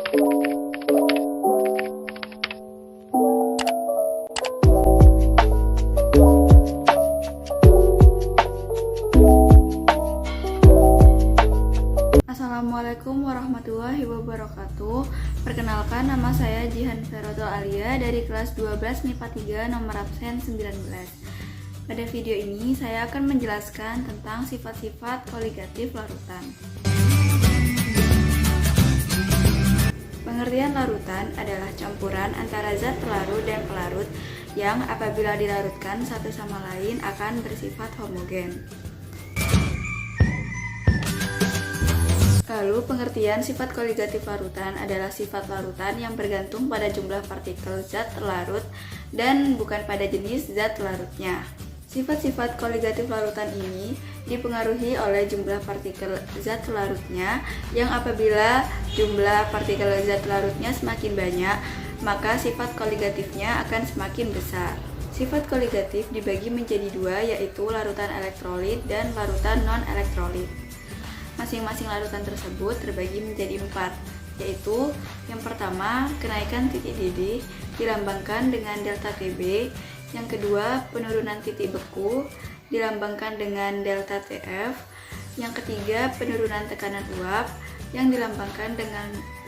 Assalamualaikum warahmatullahi wabarakatuh. Perkenalkan, nama saya Jihan Ferotul Alia dari kelas 12 MIPA 3 nomor absen 19. Pada video ini saya akan menjelaskan tentang sifat-sifat koligatif larutan. Pengertian larutan adalah campuran antara zat pelarut dan pelarut yang apabila dilarutkan satu sama lain akan bersifat homogen. Lalu, pengertian sifat koligatif larutan adalah sifat larutan yang bergantung pada jumlah partikel zat larut dan bukan pada jenis zat larutnya. Sifat-sifat koligatif larutan ini dipengaruhi oleh jumlah partikel zat larutnya, yang apabila jumlah partikel zat larutnya semakin banyak, maka sifat koligatifnya akan semakin besar. Sifat koligatif dibagi menjadi dua, yaitu larutan elektrolit dan larutan non-elektrolit. Masing-masing larutan tersebut terbagi menjadi 4, yaitu yang pertama, kenaikan titik didih dilambangkan dengan delta Tb, yang kedua, penurunan titik beku dilambangkan dengan delta Tf, yang ketiga, penurunan tekanan uap yang dilambangkan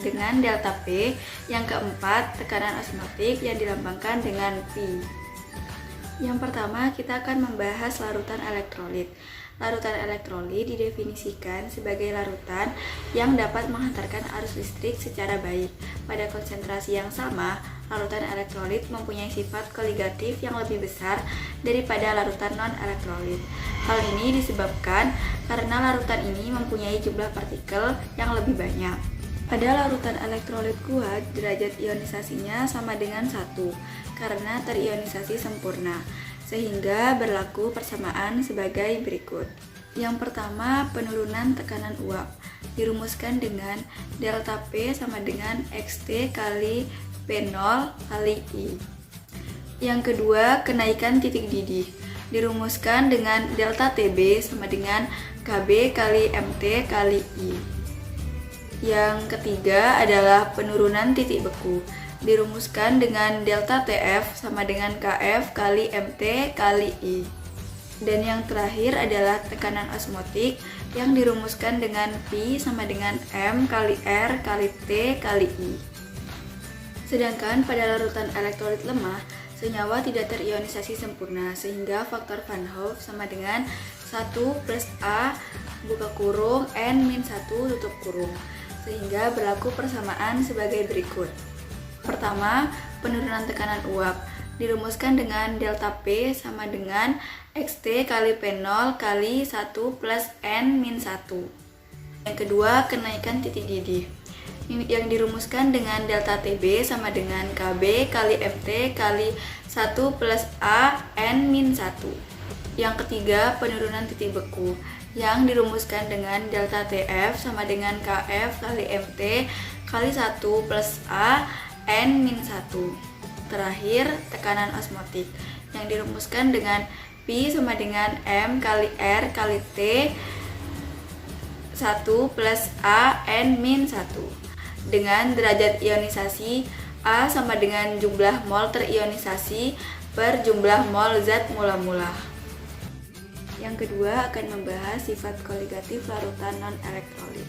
dengan delta P, yang keempat, tekanan osmotik yang dilambangkan dengan Pi. Yang pertama, kita akan membahas larutan elektrolit. Larutan elektrolit didefinisikan sebagai larutan yang dapat menghantarkan arus listrik secara baik. Pada konsentrasi yang sama, larutan elektrolit mempunyai sifat koligatif yang lebih besar daripada larutan non-elektrolit. Hal ini disebabkan karena larutan ini mempunyai jumlah partikel yang lebih banyak. Pada larutan elektrolit kuat, derajat ionisasinya sama dengan 1 karena terionisasi sempurna, sehingga berlaku persamaan sebagai berikut. Yang pertama, penurunan tekanan uap dirumuskan dengan delta P sama dengan XT kali P0 kali I. Yang kedua, kenaikan titik didih dirumuskan dengan delta TB sama dengan KB kali MT kali I. Yang ketiga adalah penurunan titik beku dirumuskan dengan delta TF sama dengan KF kali MT kali I. Dan yang terakhir adalah tekanan osmotik yang dirumuskan dengan Pi sama dengan M kali R kali T kali I. Sedangkan pada larutan elektrolit lemah, senyawa tidak terionisasi sempurna, sehingga faktor Van Hoff sama dengan 1 plus A buka kurung N-1 tutup kurung, sehingga berlaku persamaan sebagai berikut. Pertama, penurunan tekanan uap dirumuskan dengan delta P sama dengan XT kali P0 kali 1 plus N-1. Yang kedua, kenaikan titik didih yang dirumuskan dengan delta TB sama dengan KB kali MT kali 1 plus A N-1. Yang ketiga, penurunan titik beku yang dirumuskan dengan delta TF sama dengan KF kali MT kali 1 plus A N-1. Terakhir, tekanan osmotik yang dirumuskan dengan Pi sama dengan M kali R kali T 1 plus A N-1 dengan derajat ionisasi A sama dengan jumlah mol terionisasi per jumlah mol zat mula-mula. Yang kedua akan membahas sifat koligatif larutan non-elektrolit.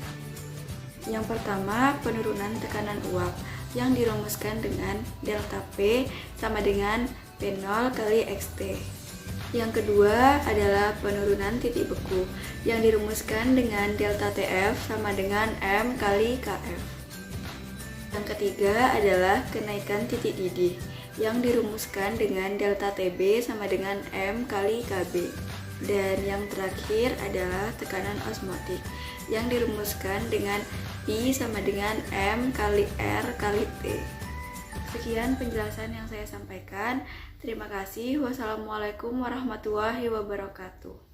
Yang pertama, penurunan tekanan uap yang dirumuskan dengan delta P sama dengan P0 kali XT. Yang kedua adalah penurunan titik beku yang dirumuskan dengan delta TF sama dengan M kali KF. Yang ketiga adalah kenaikan titik didih yang dirumuskan dengan delta TB sama dengan M kali KB. Dan yang terakhir adalah tekanan osmotik yang dirumuskan dengan I sama dengan M kali R kali T. Sekian penjelasan yang saya sampaikan. Terima kasih. Wassalamualaikum warahmatullahi wabarakatuh.